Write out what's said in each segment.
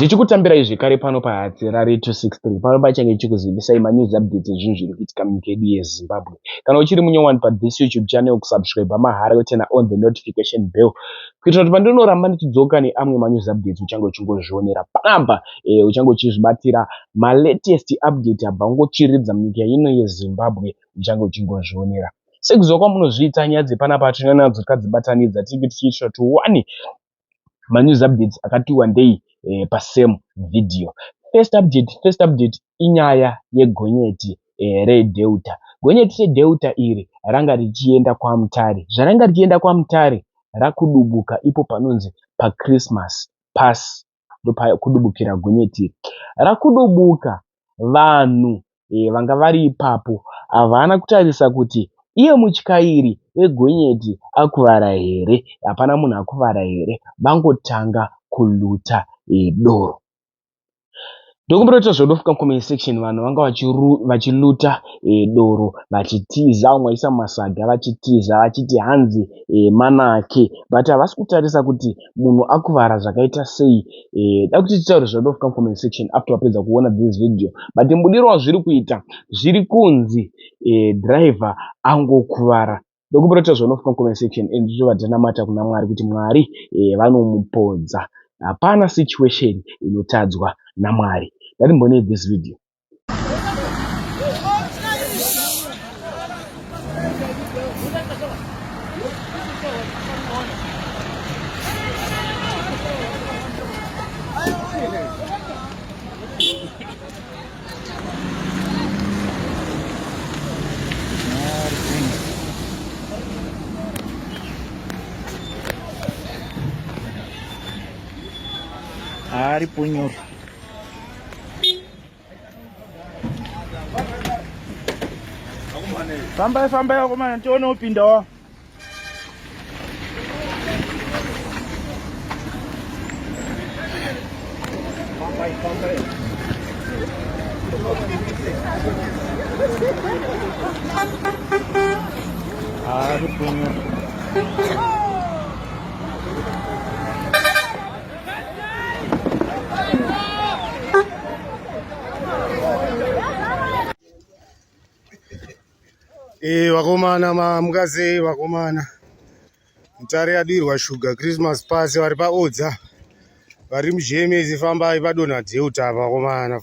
Ndichikutambira zvekare pano pahatsi rari 263 pano pachange chikuzivisa news updates ezvinhu zviri kuitika munyika yedu yeZimbabwe. Kana uchiri munyowani pa this YouTube channel kusubscribe mahara yotena on the notification bell kuitira kuti pandinoramba ndichidzoka neamwe news updates uchange uchingozvionera panapa uchange uchizvibatira latest update abva ngochiridza munyika ino yeZimbabwe uchange uchingozvionera. Sekuziva kwamunozviita nyaya dzepanapa tinonyanya kudzibatanidza tinenge tichiitira tuwane news updates akati wandei pa same video. First update inyaya yegonyeti reDelta. Gonyeti reDelta iri ranga richienda kwaMutare. Zvaranga richienda kwaMutare rakudubuka ipo panonzi pa Christmas pass ndo kudubukira gonyeti iri. Rakudubuka vanhu vanga vari ipapo havana kutarisa kuti iye mutyairi wegonyeti akuvara here, hapana munhu akuvara here, vangotanga kuluta doro. Ndokumboita zvodofuka comment section vanhu vanga vachiluta doro vachitiza, vamwe vaisa masaga vachitiza vachiti hanzi manake, but havasi kutarisa kuti munhu akuvara zvakaita sei. Da kuti titaure zvodofuka comment section after wapedza kuona this video, but mbudiro wazviri kuita zviri kunzi driver angokuvara. Ndokumboita zvodofuka comment section ndichivatanamata kuna Mwari kuti Mwari vanomupodza. Hapana situation inotadzwa naMwari. Ngatimbone this video. Ari punyo. Famba yako mana tione upinda wa. Famba. Ari punyo. Vakomana mukaze vakomana Mutare yadirwa shuga Christmas pass vari paodza vari mujemezi. Fambai padonha Delta vakomana,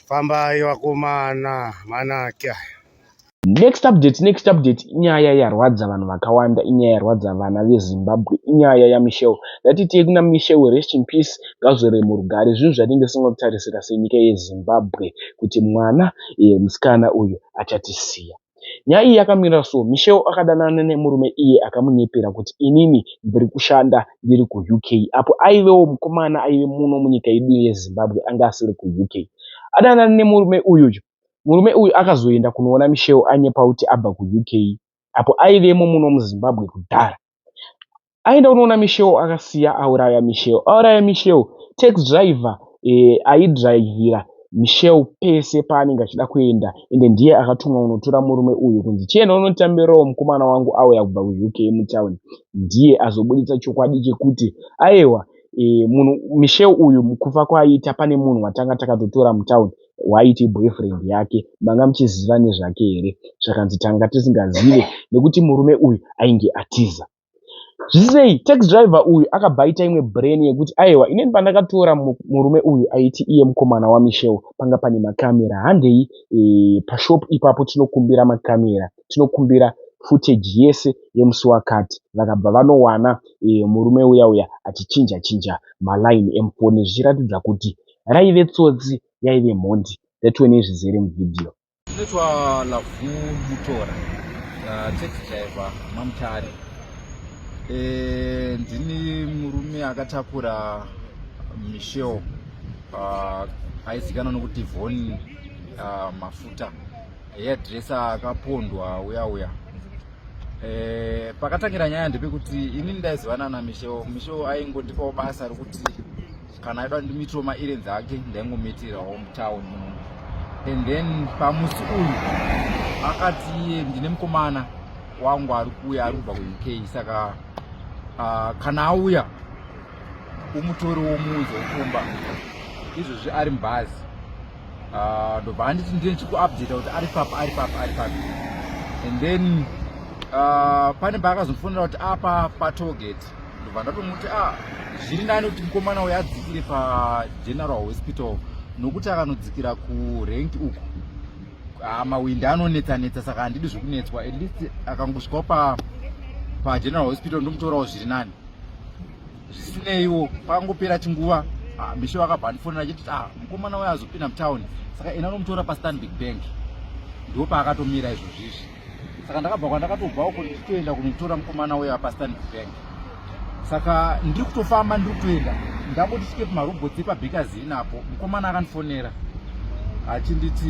fambai vakomana manaka. Next update inyaya yarwadza vanhu vakawanda, inyaya yarwadza vana veZimbabwe, inyaya yaMichel. Ngatiti kuna Michel, rest in peace, ngazvere murugare. Zvinhu zvatinenge tisingakutarisira senyika yeZimbabwe kuti mwana musikana uyu achatisiya. Nyaya iyi yakamira so, Michel akadanana nemurume iye akamunyepera kuti inini ndiri kushanda ndiri kuUK, apo aivewo mukomana aive muno munyika yedu yeZimbabwe anga asiri kuUK. Adanana nemurume uyu. Murume uyu akazoenda kunoona Michel anyepa kuti abva kuUK, apo aivemo muno muZimbabwe kudhara. Aenda kunoona Michel akasiya auraya Michel. Taxi driver aidrivhira Michel pese paanenge achida kuenda, ende ndiye akatumwa unotora murume uyu kunzi chienda unotambirawo mukomana wangu auya kubva kuUK mutawuni. Ndiye azobuditsa chokwadi chekuti aiwa munhu Michel uyu mukufa kwaaita pane munhu watanga takatotora mutawuni waiti boyfriend yake, manga muchiziva nezvake here? Zvakanzi tanga tisingazive nekuti murume uyu ainge atiza. Zvisei taxi driver uyu akabva aita imwe brain yekuti aiwa ineni pandakatora murume uyu aiti iye mukomana waMichel panga pane makamera, handei pashop ipapo tinokumbira makamera, tinokumbira footage yese yemusi wakati. Vakabva vanowana murume uya achichinja maline emufoni zvichiratidza kuti raive tsotsi, yaive mhondi. Ndatione zvizere muvideo. Ndinoitwa Lavu Mutora, taxi driver maMutare. Ndini murume akatakura Michel aizikanwa nokuti Von Mafuta, hairdresser akapondwa uya. Pakatangira nyaya ndepekuti inini ndaizivana naMichel aingondipawo basa rokuti kana aida ndimitiro maerrands ake ndaingomitirawo mutawuni. And then pamusi uyu akati ndine mukomana wangu ari kuuya ari kubva kuUK, saka kana auya umutori womuudzi wokumba izvozvi ari mubhazi. Ndobva anditi ndichikuupdata kuti ari papi. And then pane paakazondifonera kuti apa patollgate. Ndobva ndatomuti zviri nani kuti mukomana uyu adzikire paGeneral Hospital nokuti akanodzikira kurengi uku mawindi anonetsa, saka handidi zvokunetswa. At least akangosvikawo paGeneral Hospital ndomutorawo zviri nani. Zvisineiwo pangopera chinguva Misho akabva andifonera achiti mukomana uyu azopinda mutaundi, saka ina nomutora paStanbic Bank. Ndo paakatomira izvozvizvi. Saka ndakabva kwandakatobva uko ndichitoenda kunotora mukomana uyu paStanbic Bank. Saka ndiri kutofamba ndiri kutoenda ndangoti svike pamarobhotsi paBakers Inn apo mukomana akandifonera achinditi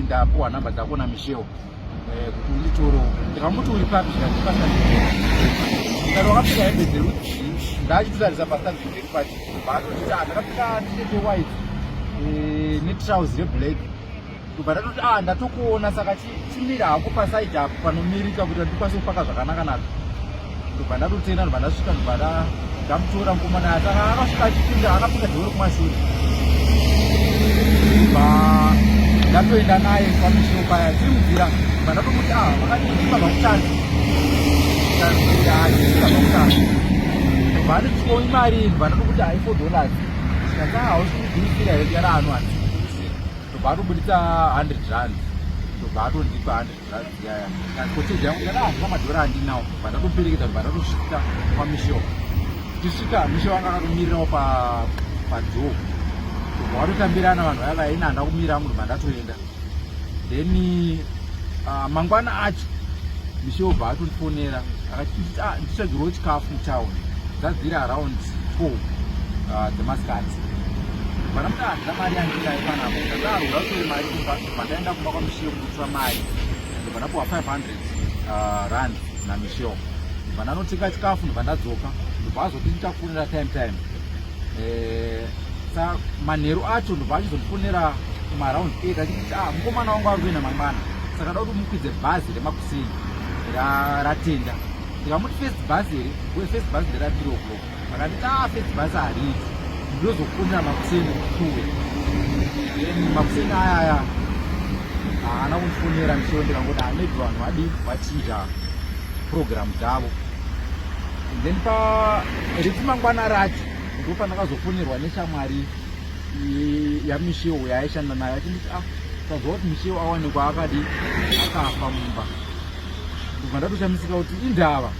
ndapuwa nhamba dzako naMichelle kuti unditoro. Ndikamuti uri papi zvikati paStanbic Bank. Ndikati wakapfeka hembe dzerudzi ndachitotarisa paStanbic Bank pacho baatoti ndakapfeka tisheti white netrauzi reblack. Ndobva ndatoti ndatokuona, saka chimira hako pasaidi apo panomirika kuti ndikwanise kupaka zvakanaka nazvo. Ndobva ndatotenda, ndobva ndasvika, ndobva ndamutora mukomana saka akasvika achipinda akapinda dhoro kumashure. Ndobva ndatoenda naye paMichelle paya tiri munzira. Ndobva ndatomuti vakanditipa pakutanga ndobva nditiko imari. Ndobva ndatokuti $4 tikati hausikugurisira here yara ano handikugurisira. Ndobva atobudisa R100. Ndobva atondipa R100 yaya transportation yangu yada handina madhora handinawo. Ndobva ndatopereketa, ndobva ndatosvika paMichelle. Tichisvika Michelle anga akatomirirawo padhoo. Ndobva watotambirana vanhu vaya vaina handa kumira angu. Ndobva ndatoenda. Then mangwana acho Michelle bva atondifonera akati ndichitsvagirwawo chikafu mutaundi. Dzadziri around 4 dzemasikati. Ndobva ndamuti handina mari yandirai panapo. Ndakarura kutori mari kumba. Ndobva ndaenda kumba kwaMichelle kundotora mari. Ndobva ndapuwa R500 naMichelle. Ndobva ndanotenga chikafu. Ndobva ndadzoka. Ndobva azoti ndichakufonera time. Saka manheru acho ndobva achizondifonera kumaround 8 achiti mukomana wangu ari kuenda mangwana, saka da kuti mukwidze bhazi remakuseni ratenda. Ndikamuti first bhazi here, uye first bhazi ndera3 o'clock. Vakanditi first bhazi hariiti, ndozokufonera makuseni kuwe. Then makuseni ayaya haana kundifonera Michelle. Ndikangoti maybe vanhu vadi vachinja program dzavo. Then riti mangwana racho ndopandakazofonerwa neshamwari yaMichelle yaishanda nayo achinditi tazwa kuti Michelle awanikwa akadi akafa mumba. Ndobva ndatoshamisika kuti indava.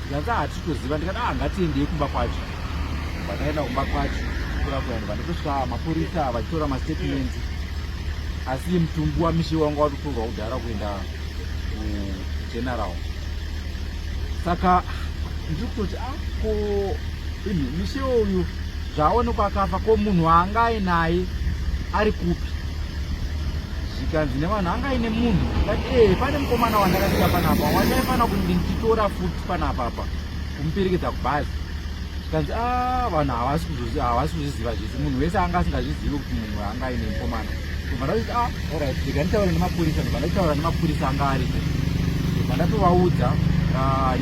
Ndikati hatitoziva. Ndikati ngatiendei kumba kwacho. Ndobva ndaenda kumba kwacho kurakuya. Ndobva ndatosvika mapurisa vachitora mastatement, asi mutumbu waMichelle wanga watotorwa kudhara kuenda kuGeneral. Saka ndiri kutoti ko Michelle uyu zvaonekwa akafa, ko munhu anga ainaye ari kupi? Zvikanzi nevanhu anga aine munhu ngati pane mukomana wandakasvika panapa wandaifana kunge ndichitora futi panapapa kumuperekedza kubhazi. Zvikanzi vanhu havasi kuzviziva zvese, munhu wese anga asingazvizivi kuti munhu anga aine mukomana. Ndobva ndati alright, ndika nditaura nemapurisa. Ndobva ndataura nemapurisa anga ariko. Ndobva ndatovaudza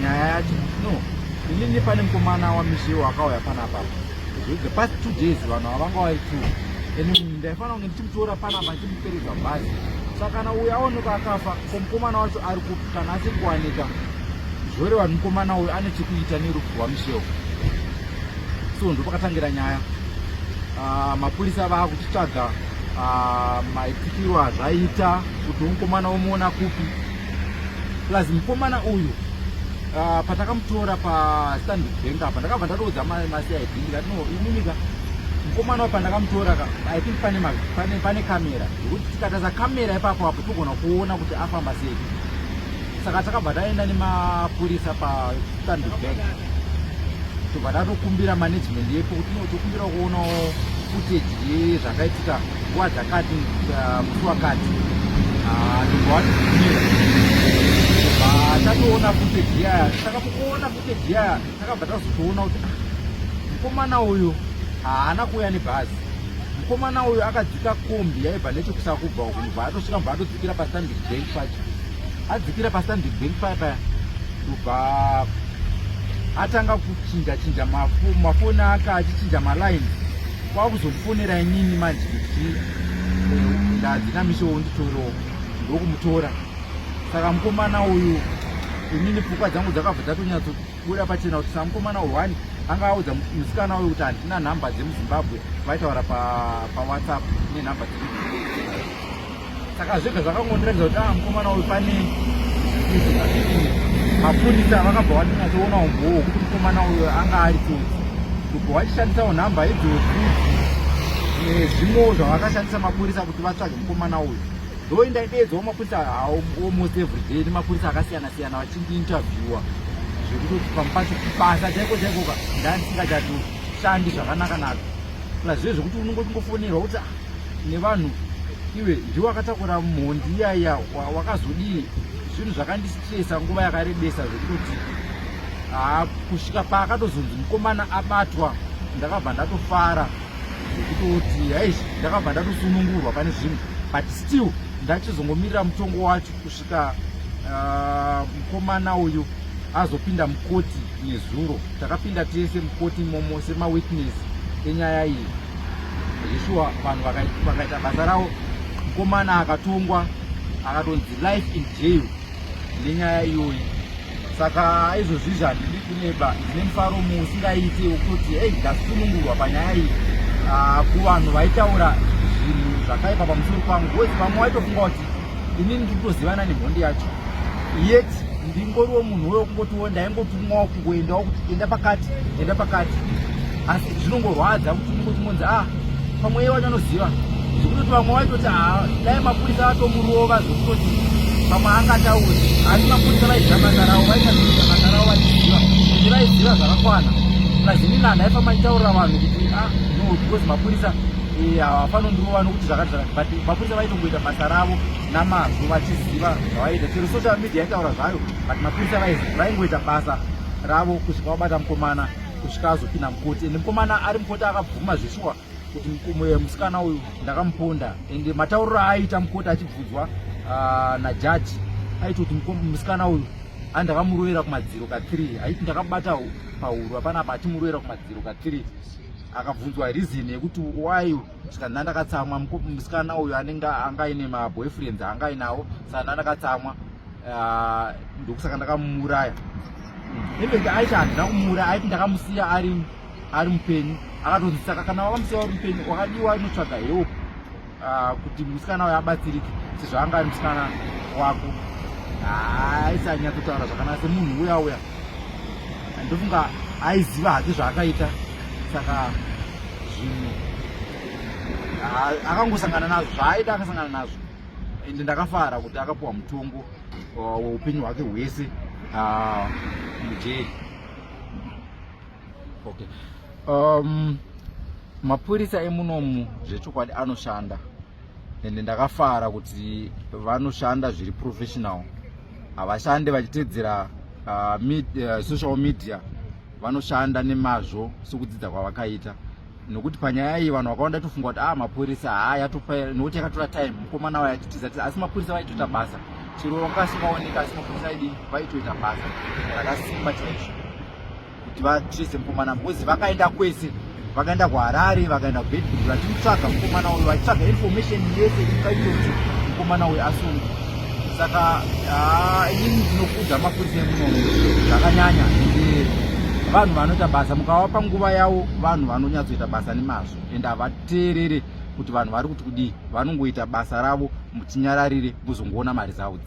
nyaya yacho. No, inini pane mukomana waMichelle akauya panapa. The past 2 days vanhu havanga vari 2. And ndaifanira kunge ndichimutora panapa ndichimuperedza bhazi. Saka kana uyu aonekwa akafa, ko mukomana wacho ari kupi? Kana asiri kuwanika, zvoreva kuti mukomana uyu ane chekuita nerufu rwaMichelle. So ndopakatangira nyaya. Mapurisa vakuchitsvaga maitikiro azvaita kuti mukomana womuona kupi. Plus mukomana uyu patakamutora paStanbic Bank apa ndakabva ndatoudza maCID ndikati no imunika mukomana pandakamutora I think pane kamera yekuti tikataza kamera ipapo apo togona kuona kuti afamba sei. Saka takabva taenda nemapurisa paStanbic Bank. Tobva tatokumbira management yepo kuti tokumbira kuonawo footage yezvakaitika nguva dzakati musi wakati. Ndobva watibvumira. Tatoona footage yaya. Saka mukuona footage yaya takabva tazotoona kuti mukomana uyu haana kuuya nebhazi. Mukomana uyu akadzika kombi yaibva nechekusakubva uku. Ndobva atosvika mbva atodzikira paStanbic Bank pacho. Adzikira paStanbic Bank paya ndobva atanga kuchinja mafoni ake achichinja malaini kwakuzomufonera inini manje kuti ndadzina mishowo nditorowo ndokumutora. Saka mukomana uyu inini pfungwa dzangu dzakabva dzatonyatsobuda pachena kuti samukomana uyu wani anga audza musikana uyu kuti handina nhamba dzemuzimbabwe vaitaura pawhatsapp nenhamba dzedu. Saka zvega zvakangondiratidza kuti mukomana uyu pane mapurisa vakabva vanyatsoona umbowo kuti mukomana uyu anga ari tsotsi kubva vachishandisawo nhamba idzodzo nezvimwewo zvavakashandisa mapurisa kuti vatsvage mukomana uyu. Ndo ndaidedzawo mapurisa almost every day nemapurisa akasiyana-siyana vachindiinterviewa zvekuti pamupacho basa chaiko chaikoka ndandisingachatoshandi zvakanaka-naka. Plus zve zvekuti unongotingofonerwa kuti nevanhu iwe ndiwo akatakura mhondi iyaiya wakazodii. Zvinhu zvakandistresa nguva yakarebesa zvekuti kusvika paakatozonzi mukomana abatwa ndakabva ndatofara zvekutoti haishi ndakabva ndatosunungurwa pane zvinhu, but still ndachizongomirira mutongo wacho kusvika mukomana uyu azopinda mukoti nezuro. Takapinda tese mukoti imomo semawitness enyaya iyi. Zveshuwa vanhu vakaita basa ravo. Mukomana akatongwa akatonzi life in jail nenyaya iyoyi. Saka izvozvizvi handidi kuneba, ndine mufaro musingaite wekuti hei ndasunungurwa panyaya iyi kuvanhu vaitaura zvinhu zvakaipa pamusoro pangu. Wezi vamwe vaitofunga kuti inini ndiri kutozivana nemhondi yacho, yet ndingoriwo munhu wekungotiwo ndaingotumwawo kungoendawo kuti enda pakati. Asi zvinongorwadza kuti unongotimonzi pamwe iye wacho anoziva zvekutoti vamwe vaitoti dai mapurisa atomurova zvekutoti pamwe angatauri. Asi mapurisa vaiziva basa ravo, vaitaziva basa ravo vachiziva kuti vaiziva zvakakwana. Lazini nanda aifamba ichitaurira vanhu kuti no because mapurisa hafanondirova nokuti zvakati but mapurisa vaitongoita basa ravo namazvo vachiziva zvavaita. Chero social media yaitaura zvayo, but mapurisa vaingoita basa ravo kusvika vabata mukomana kusvika azopinda mukoti. Ende mukomana ari mukoti akabvuma zveshuwa kuti musikana uyu ndakamuponda. Ende matauriro aiita mukoti achibvunzwa najaji aiti kuti musikana uyu ndakamurovera kumadziro ka3, aiti ndakabata pahuro panapa achimurovera kumadziro ka3. Akabvunzwa reason yekuti why chikanha ndakatsamwa musikana uyu anga ine maboyfriends anga inawo. Saka ndakatsamwa ndokusaka ndakamuraya. Ibe aiti handina kumuuraya, aiti ndakamusiya ari mupenyu. Akatonzi saka kana wakamusiya ari mupenyu wakadiwa inotsvaga help kuti musikana uyu abatsirike sezvo anga ari musikana wako. Aisanyatsotaura zvakanaka semunhu uya ndofunga aiziva hake zvaakaita. Saka zvinhu akangosangana nazvo zvaaida akasangana nazvo. Ende ndakafara kuti akapuwa mutongo weupenyu hwake hwese mujeri. Okay. Mapurisa emunomu zvechokwadi anoshanda, ende ndakafara kuti vanoshanda zviri professional. Havashande vachitedzera social media, vanoshanda nemazvo sekudzidza kwavakaita. Nokuti panyaya iyi vanhu vakawanda tofunga kuti mapurisa yatopa nokuti yakatora time mukomana wayo achitiza, asi mapurisa vaitoita basa. Chero vakasingaoneka asi mapurisa aidi vaitoita basa rakasimba chaizvo kuti vatrese mukomana. Because vakaenda kwese, vakaenda kuHarare, vakaenda kuBedford vachimutsvaga mukomana uyu, vachitsvaga information yese ingaita kuti mukomana uyu asungwe. Saka inini ndinokudza mapurisa emunomu zvakanyanya. Vanhu vanoita basa, mukavapa nguva yavo, vanhu vanonyatsoita basa nemazvo. Ende havateerere kuti vanhu vari kuti kudii, vanongoita basa ravo muchinyararire kuzongoona mari dzavo.